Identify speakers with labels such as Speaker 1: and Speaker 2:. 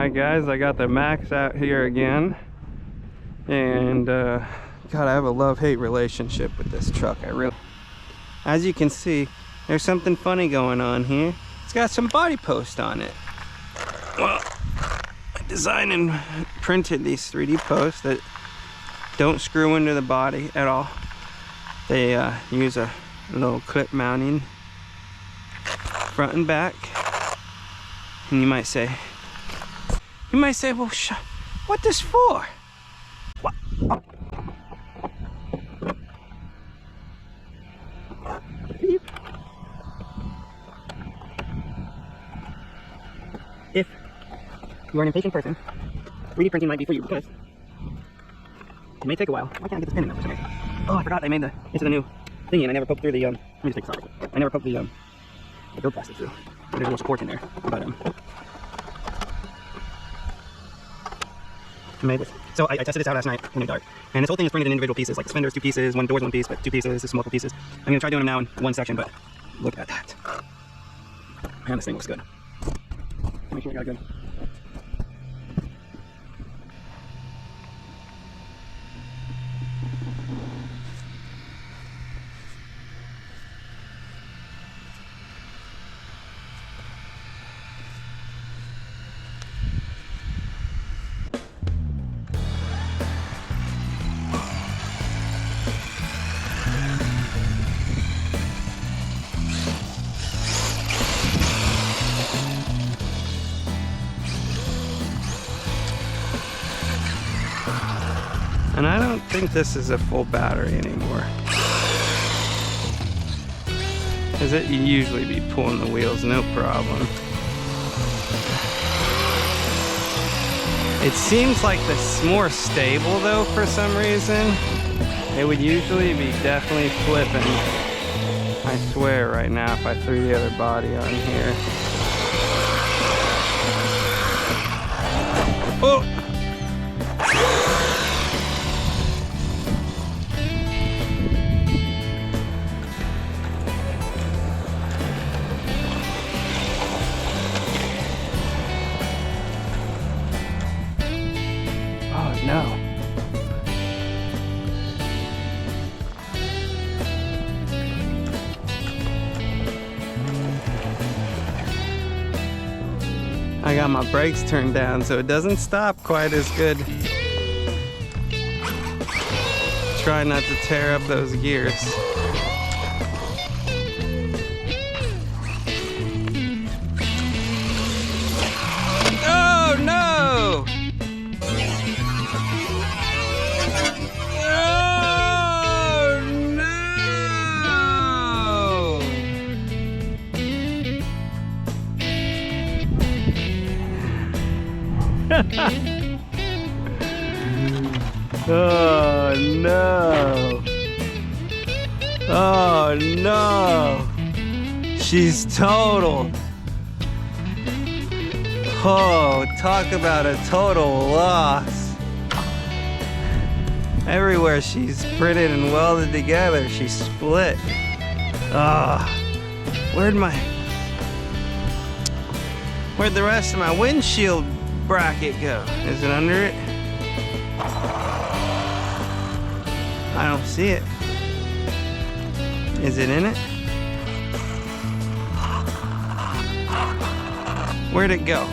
Speaker 1: Hi guys, I got the Maxx out here again, and God, I have a love-hate relationship with this truck. As you can see, there's something funny going on here. It's got some body post on it. Well, I designed and printed these 3D posts that don't screw into the body at all. They use a little clip mounting front and back. And you might say, well, what this for? What? Oh. If you're an impatient person, 3D printing might be for you because it may take a while. Why can't I get this pin in there for some reason? Oh, I forgot I made into the new thingy and I never poked through the, let me just take this off. I never poked the build plastic through. There's a little support in there, but I made this. So I tested this out last night in the dark, and this whole thing is printed in individual pieces. Like this fender's 2 pieces, one door's 1 piece, but 2 pieces, this is multiple pieces. I'm gonna try doing them now in one section, but look at that. Man, this thing looks good. Make sure it got good. And I don't think this is a full battery anymore, because it usually be pulling the wheels no problem. It seems like this more stable though for some reason. It would usually be definitely flipping. I swear right now if I threw the other body on here. Oh! No. I got my brakes turned down so it doesn't stop quite as good. Try not to tear up those gears. Oh no! Oh no! Oh no! She's total. Oh, talk about a total loss. Everywhere she's printed and welded together, she's split. Ah, where'd the rest of my windshield bracket go? Is it under it? I don't see it. Is it in it? Where'd it go?